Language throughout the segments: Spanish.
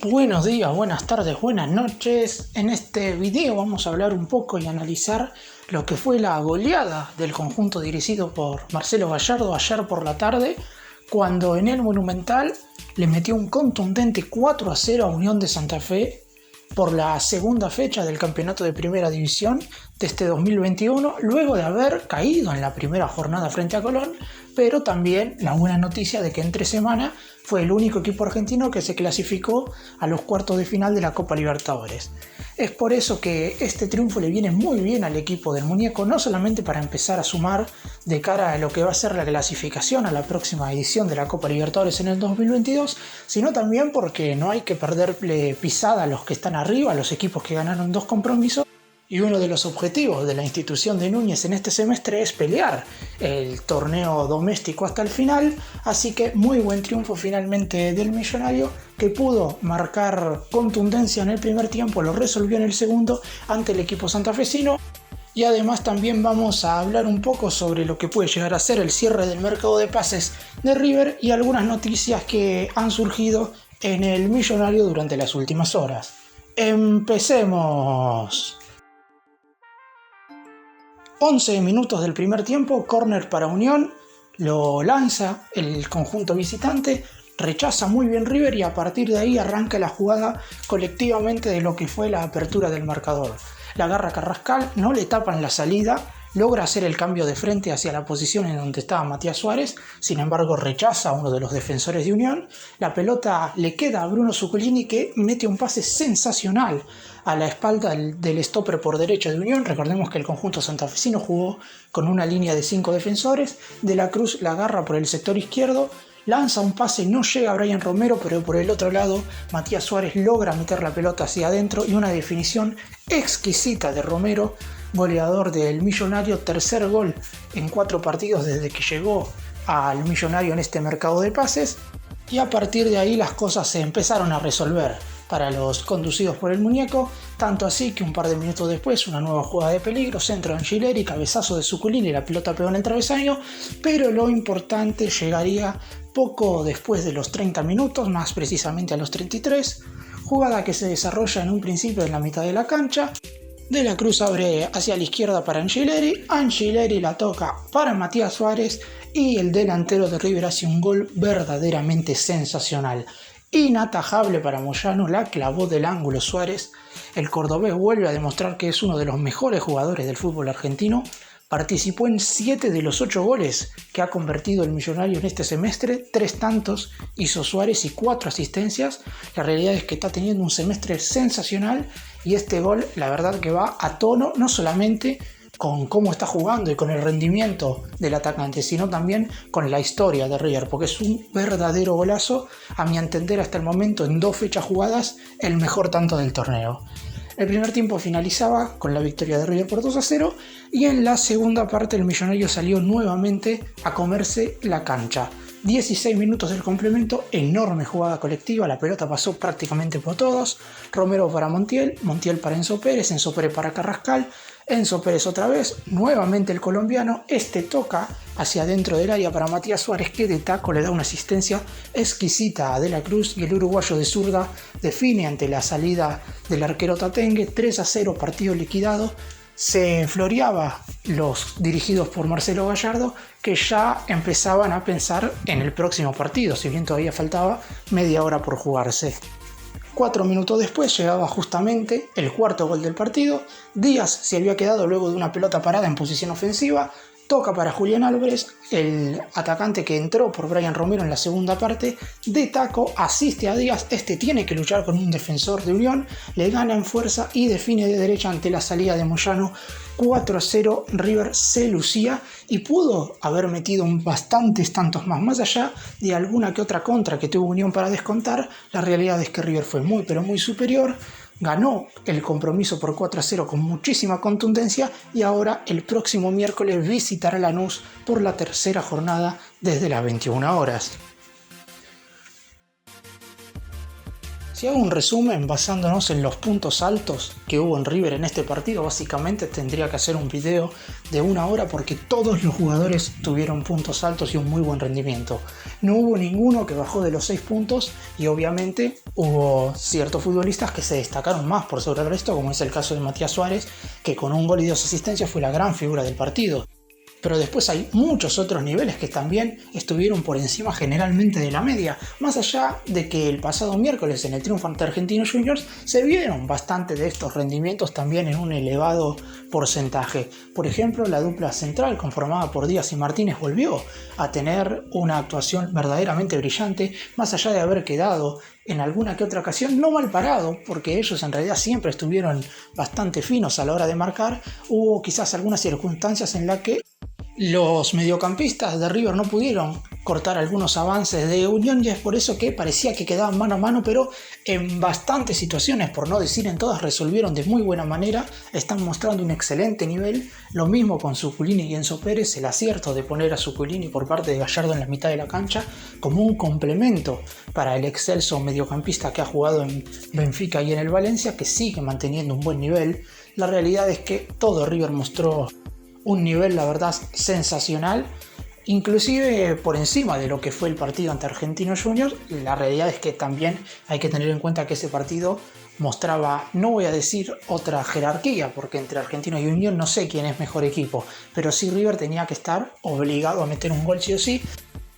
Buenos días, buenas tardes, buenas noches. En este video vamos a hablar un poco y analizar lo que fue la goleada del conjunto dirigido por Marcelo Gallardo ayer por la tarde, cuando en el Monumental le metió un contundente 4-0 a Unión de Santa Fe por la segunda fecha del campeonato de Primera División de este 2021, luego de haber caído en la primera jornada frente a Colón, pero también la buena noticia de que entre semana fue el único equipo argentino que se clasificó a los cuartos de final de la Copa Libertadores. Es por eso que este triunfo le viene muy bien al equipo del Muñeco, no solamente para empezar a sumar de cara a lo que va a ser la clasificación a la próxima edición de la Copa Libertadores en el 2022, sino también porque no hay que perderle pisada a los que están arriba, a los equipos que ganaron 2 compromisos. Y uno de los objetivos de la institución de Núñez en este semestre es pelear el torneo doméstico hasta el final, así que muy buen triunfo finalmente del Millonario, que pudo marcar contundencia en el primer tiempo, lo resolvió en el segundo ante el equipo santafesino. Y además también vamos a hablar un poco sobre lo que puede llegar a ser el cierre del mercado de pases de River y algunas noticias que han surgido en el Millonario durante las últimas horas. ¡Empecemos! 11 minutos del primer tiempo, córner para Unión, lo lanza el conjunto visitante, rechaza muy bien River y a partir de ahí arranca la jugada colectivamente de lo que fue la apertura del marcador. La agarra Carrascal, no le tapan la salida, logra hacer el cambio de frente hacia la posición en donde estaba Matías Suárez, sin embargo rechaza a uno de los defensores de Unión, la pelota le queda a Bruno Zuculini, que mete un pase sensacional a la espalda del stopper por derecha de Unión. Recordemos que el conjunto santafesino jugó con una línea de 5 defensores, De la Cruz la agarra por el sector izquierdo, lanza un pase, no llega a Brian Romero, pero por el otro lado Matías Suárez logra meter la pelota hacia adentro y una definición exquisita de Romero, goleador del Millonario, tercer gol en 4 partidos desde que llegó al Millonario en este mercado de pases, y a partir de ahí las cosas se empezaron a resolver para los conducidos por el Muñeco, tanto así que un par de minutos después una nueva jugada de peligro, centro de Angileri, cabezazo de Zuculini y la pelota pegó en el travesaño, pero lo importante llegaría poco después de los 30 minutos, más precisamente a los 33, jugada que se desarrolla en un principio en la mitad de la cancha. De la Cruz abre hacia la izquierda para Angileri la toca para Matías Suárez y el delantero de River hace un gol verdaderamente sensacional. Inatajable para Moyano, la clavó del ángulo Suárez. El cordobés vuelve a demostrar que es uno de los mejores jugadores del fútbol argentino. Participó en 7 de los 8 goles que ha convertido el Millonario en este semestre, 3 tantos hizo Suárez y 4 asistencias. La realidad es que está teniendo un semestre sensacional y este gol la verdad que va a tono no solamente con cómo está jugando y con el rendimiento del atacante, sino también con la historia de River, porque es un verdadero golazo, a mi entender hasta el momento en 2 fechas jugadas, el mejor tanto del torneo. El primer tiempo finalizaba con la victoria de River por 2-0 y en la segunda parte el Millonario salió nuevamente a comerse la cancha. 16 minutos del complemento, enorme jugada colectiva, la pelota pasó prácticamente por todos. Romero para Montiel, Montiel para Enzo Pérez para Carrascal, Enzo Pérez otra vez, nuevamente el colombiano, toca hacia adentro del área para Matías Suárez, que de taco le da una asistencia exquisita a De la Cruz y el uruguayo de zurda define ante la salida del arquero Tatengue. 3-0, partido liquidado. Se floreaba los dirigidos por Marcelo Gallardo, que ya empezaban a pensar en el próximo partido, si bien todavía faltaba media hora por jugarse. 4 minutos después llegaba justamente el cuarto gol del partido. Díaz se había quedado luego de una pelota parada en posición ofensiva. Toca para Julián Álvarez, el atacante que entró por Brian Romero en la segunda parte. De taco asiste a Díaz, tiene que luchar con un defensor de Unión, le gana en fuerza y define de derecha ante la salida de Moyano. 4-0, River se lucía y pudo haber metido bastantes tantos más allá de alguna que otra contra que tuvo Unión para descontar. La realidad es que River fue muy pero muy superior, ganó el compromiso por 4-0 con muchísima contundencia y ahora el próximo miércoles visitará Lanús por la tercera jornada desde las 21 horas. Si hago un resumen basándonos en los puntos altos que hubo en River en este partido, básicamente tendría que hacer un video de 1 hora porque todos los jugadores tuvieron puntos altos y un muy buen rendimiento. No hubo ninguno que bajó de los 6 puntos y obviamente hubo ciertos futbolistas que se destacaron más por sobre el resto, como es el caso de Matías Suárez, que con un gol y 2 asistencias fue la gran figura del partido. Pero después hay muchos otros niveles que también estuvieron por encima generalmente de la media, más allá de que el pasado miércoles en el triunfo ante Argentinos Juniors se vieron bastante de estos rendimientos también en un elevado porcentaje. Por ejemplo, la dupla central conformada por Díaz y Martínez volvió a tener una actuación verdaderamente brillante, más allá de haber quedado en alguna que otra ocasión no mal parado, porque ellos en realidad siempre estuvieron bastante finos a la hora de marcar. Hubo quizás algunas circunstancias en las que los mediocampistas de River no pudieron cortar algunos avances de Unión y es por eso que parecía que quedaban mano a mano, pero en bastantes situaciones, por no decir en todas, resolvieron de muy buena manera. Están mostrando un excelente nivel, lo mismo con Zuculini y Enzo Pérez, el acierto de poner a Zuculini por parte de Gallardo en la mitad de la cancha como un complemento para el excelso mediocampista que ha jugado en Benfica y en el Valencia, que sigue manteniendo un buen nivel. La realidad es que todo River mostró un nivel, la verdad, sensacional, inclusive por encima de lo que fue el partido ante Argentinos Juniors. La realidad es que también hay que tener en cuenta que ese partido mostraba, no voy a decir otra jerarquía, porque entre Argentinos y Unión no sé quién es mejor equipo, pero sí River tenía que estar obligado a meter un gol sí o sí.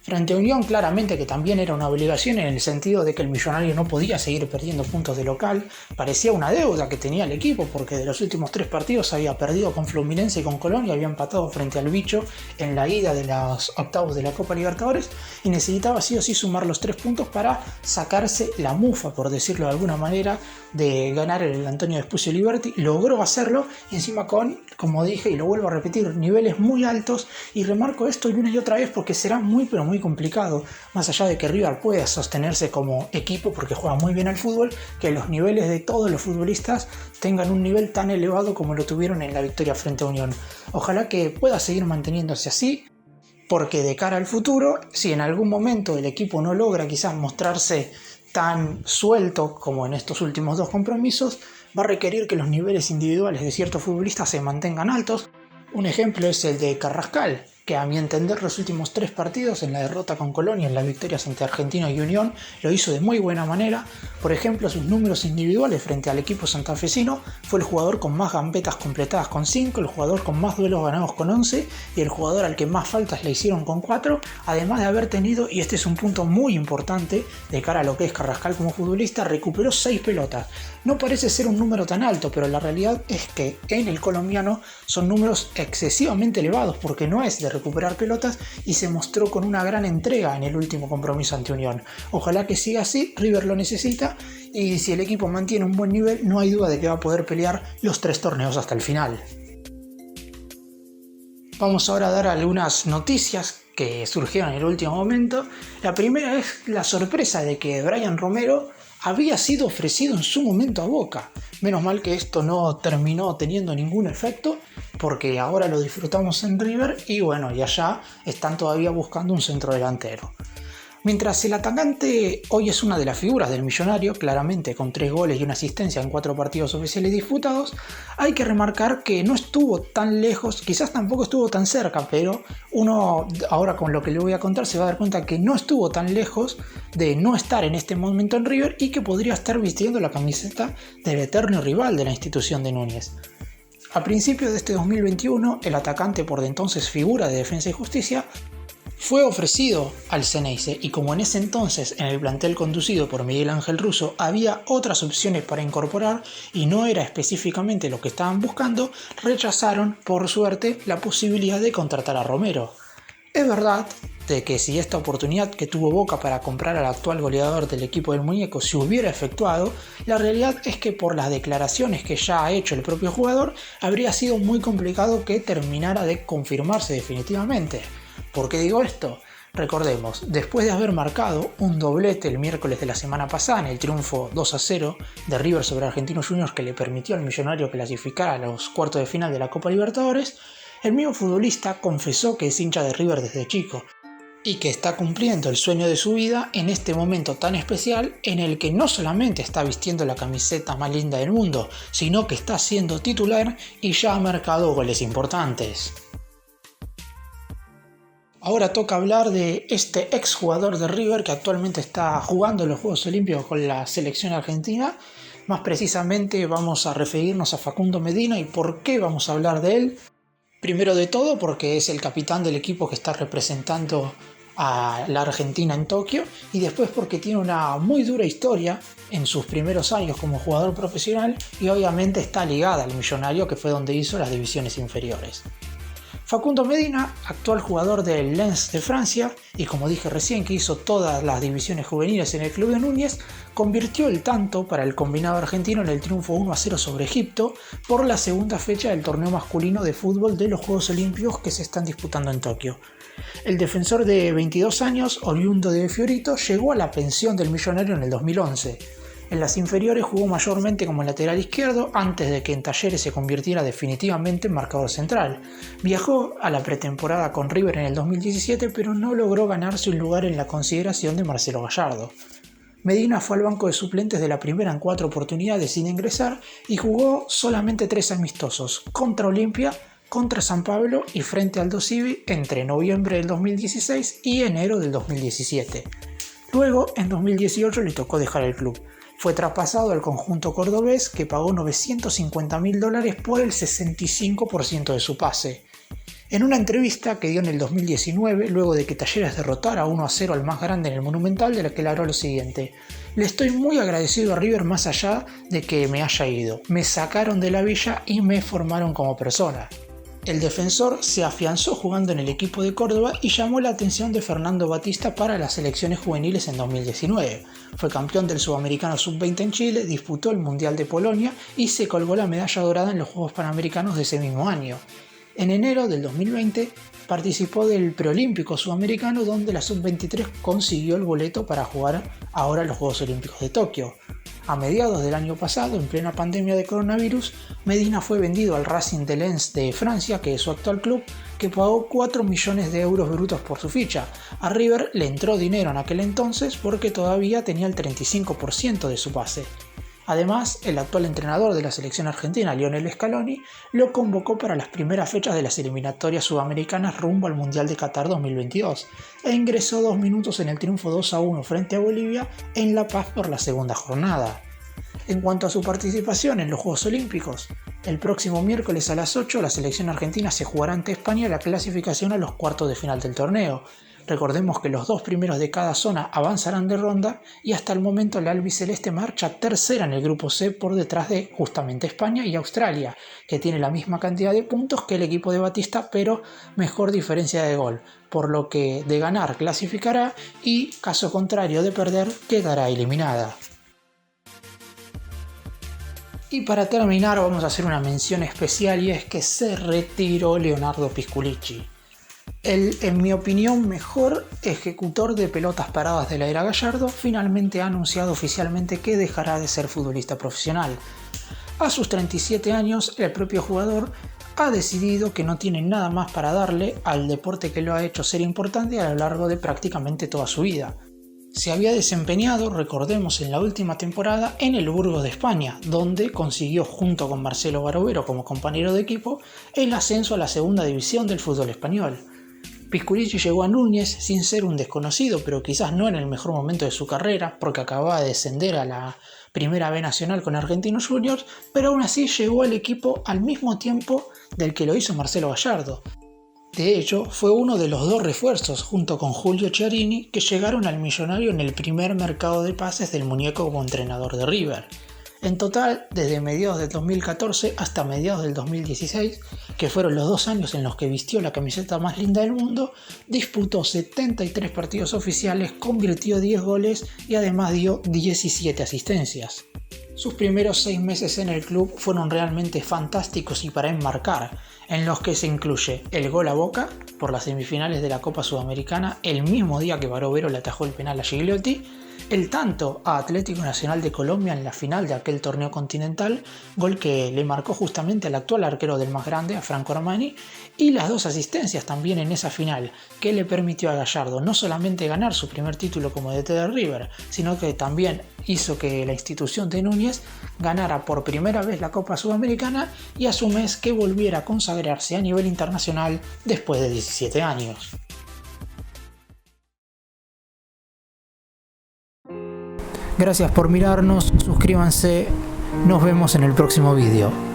Frente a Unión claramente que también era una obligación en el sentido de que el Millonario no podía seguir perdiendo puntos de local. Parecía una deuda que tenía el equipo porque de los últimos 3 partidos había perdido con Fluminense y con Colón y había empatado frente al Bicho en la ida de los octavos de la Copa Libertadores y necesitaba sí o sí sumar los 3 puntos para sacarse la mufa, por decirlo de alguna manera, de ganar el Antonio Vespucio Liberty. Logró hacerlo encima con, como dije y lo vuelvo a repetir, niveles muy altos, y remarco esto una y otra vez porque será muy pero muy complicado, más allá de que River pueda sostenerse como equipo porque juega muy bien al fútbol, que los niveles de todos los futbolistas tengan un nivel tan elevado como lo tuvieron en la victoria frente a Unión. Ojalá que pueda seguir manteniéndose así, porque de cara al futuro, si en algún momento el equipo no logra quizás mostrarse tan suelto como en estos últimos 2 compromisos, va a requerir que los niveles individuales de ciertos futbolistas se mantengan altos. Un ejemplo es el de Carrascal, que a mi entender los últimos 3 partidos, en la derrota con Colón y en las victorias ante Argentinos y Unión, lo hizo de muy buena manera. Por ejemplo, sus números individuales frente al equipo santafesino, fue el jugador con más gambetas completadas con 5, el jugador con más duelos ganados con 11 y el jugador al que más faltas le hicieron con 4, además de haber tenido, y este es un punto muy importante de cara a lo que es Carrascal como futbolista, recuperó 6 pelotas. No parece ser un número tan alto, pero la realidad es que en el colombiano son números excesivamente elevados porque no es de recuperar pelotas y se mostró con una gran entrega en el último compromiso ante Unión. Ojalá que siga así, River lo necesita y si el equipo mantiene un buen nivel no hay duda de que va a poder pelear los 3 torneos hasta el final. Vamos ahora a dar algunas noticias que surgieron en el último momento. La primera es la sorpresa de que Brian Romero había sido ofrecido en su momento a Boca. Menos mal que esto no terminó teniendo ningún efecto, porque ahora lo disfrutamos en River y bueno, y allá están todavía buscando un centrodelantero. Mientras el atacante hoy es una de las figuras del Millonario, claramente con 3 goles y una asistencia en 4 partidos oficiales disputados, hay que remarcar que no estuvo tan lejos, quizás tampoco estuvo tan cerca, pero uno ahora con lo que le voy a contar se va a dar cuenta que no estuvo tan lejos de no estar en este momento en River y que podría estar vistiendo la camiseta del eterno rival de la institución de Núñez. A principios de este 2021, el atacante, por de entonces figura de Defensa y Justicia, fue ofrecido al Xeneize y como en ese entonces en el plantel conducido por Miguel Ángel Russo había otras opciones para incorporar y no era específicamente lo que estaban buscando, rechazaron por suerte la posibilidad de contratar a Romero. Es verdad de que si esta oportunidad que tuvo Boca para comprar al actual goleador del equipo del Muñeco se hubiera efectuado, la realidad es que por las declaraciones que ya ha hecho el propio jugador habría sido muy complicado que terminara de confirmarse definitivamente. ¿Por qué digo esto? Recordemos, después de haber marcado un doblete el miércoles de la semana pasada en el triunfo 2-0 de River sobre Argentinos Juniors que le permitió al Millonario clasificar a los cuartos de final de la Copa Libertadores, el mismo futbolista confesó que es hincha de River desde chico y que está cumpliendo el sueño de su vida en este momento tan especial en el que no solamente está vistiendo la camiseta más linda del mundo, sino que está siendo titular y ya ha marcado goles importantes. Ahora toca hablar de este exjugador de River que actualmente está jugando los Juegos Olímpicos con la selección argentina. Más precisamente vamos a referirnos a Facundo Medina. ¿Y por qué vamos a hablar de él? Primero de todo porque es el capitán del equipo que está representando a la Argentina en Tokio, y después porque tiene una muy dura historia en sus primeros años como jugador profesional y obviamente está ligada al Millonario, que fue donde hizo las divisiones inferiores. Facundo Medina, actual jugador del Lens de Francia y como dije recién que hizo todas las divisiones juveniles en el club de Núñez, convirtió el tanto para el combinado argentino en el triunfo 1-0 sobre Egipto por la segunda fecha del torneo masculino de fútbol de los Juegos Olímpicos que se están disputando en Tokio. El defensor de 22 años, oriundo de Fiorito, llegó a la pensión del Millonario en el 2011. En las inferiores jugó mayormente como lateral izquierdo antes de que en Talleres se convirtiera definitivamente en marcador central. Viajó a la pretemporada con River en el 2017 pero no logró ganarse un lugar en la consideración de Marcelo Gallardo. Medina fue al banco de suplentes de la primera en 4 oportunidades sin ingresar y jugó solamente 3 amistosos, contra Olimpia, contra San Pablo y frente al Aldo Civi entre noviembre del 2016 y enero del 2017. Luego, en 2018 le tocó dejar el club. Fue traspasado al conjunto cordobés que pagó $950.000 por el 65% de su pase. En una entrevista que dio en el 2019, luego de que Talleres derrotara 1-0 al más grande en el Monumental, declaró lo siguiente: "Le estoy muy agradecido a River más allá de que me haya ido. Me sacaron de la villa y me formaron como persona". El defensor se afianzó jugando en el equipo de Córdoba y llamó la atención de Fernando Batista para las selecciones juveniles en 2019. Fue campeón del Sudamericano Sub-20 en Chile, disputó el Mundial de Polonia y se colgó la medalla dorada en los Juegos Panamericanos de ese mismo año. En enero del 2020 participó del Preolímpico Sudamericano, donde la Sub-23 consiguió el boleto para jugar ahora los Juegos Olímpicos de Tokio. A mediados del año pasado, en plena pandemia de coronavirus, Medina fue vendido al Racing de Lens de Francia, que es su actual club, que pagó 4 millones de euros brutos por su ficha. A River le entró dinero en aquel entonces porque todavía tenía el 35% de su pase. Además, el actual entrenador de la selección argentina, Lionel Scaloni, lo convocó para las primeras fechas de las eliminatorias sudamericanas rumbo al Mundial de Qatar 2022 e ingresó 2 minutos en el triunfo 2-1 frente a Bolivia en La Paz por la segunda jornada. En cuanto a su participación en los Juegos Olímpicos, el próximo miércoles a las 8 la selección argentina se jugará ante España la clasificación a los cuartos de final del torneo. Recordemos que los 2 primeros de cada zona avanzarán de ronda y hasta el momento la albiceleste marcha tercera en el grupo C por detrás de justamente España y Australia, que tiene la misma cantidad de puntos que el equipo de Batista pero mejor diferencia de gol, por lo que de ganar clasificará y caso contrario de perder quedará eliminada. Y para terminar vamos a hacer una mención especial y es que se retiró Leonardo Pisculichi. El, en mi opinión, mejor ejecutor de pelotas paradas de la era Gallardo, finalmente ha anunciado oficialmente que dejará de ser futbolista profesional. A sus 37 años, el propio jugador ha decidido que no tiene nada más para darle al deporte que lo ha hecho ser importante a lo largo de prácticamente toda su vida. Se había desempeñado, recordemos, en la última temporada en el Burgos de España, donde consiguió junto con Marcelo Barovero como compañero de equipo el ascenso a la segunda división del fútbol español. Pisculichi llegó a Núñez sin ser un desconocido, pero quizás no en el mejor momento de su carrera, porque acababa de descender a la Primera B Nacional con Argentinos Juniors, pero aún así llegó al equipo al mismo tiempo del que lo hizo Marcelo Gallardo. De hecho, fue uno de los 2 refuerzos, junto con Julio Chiarini, que llegaron al Millonario en el primer mercado de pases del muñeco como entrenador de River. En total, desde mediados del 2014 hasta mediados del 2016, que fueron los 2 años en los que vistió la camiseta más linda del mundo, disputó 73 partidos oficiales, convirtió 10 goles y además dio 17 asistencias. Sus primeros 6 meses en el club fueron realmente fantásticos y para enmarcar, en los que se incluye el gol a Boca, por las semifinales de la Copa Sudamericana el mismo día que Barovero le atajó el penal a Gigliotti, el tanto a Atlético Nacional de Colombia en la final de aquel torneo continental, gol que le marcó justamente al actual arquero del más grande, a Franco Armani, y las 2 asistencias también en esa final, que le permitió a Gallardo no solamente ganar su primer título como DT de River, sino que también hizo que la institución de Núñez ganara por primera vez la Copa Sudamericana y a su vez que volviera a consagrarse a nivel internacional después de 17 años. Gracias por mirarnos, suscríbanse, nos vemos en el próximo vídeo.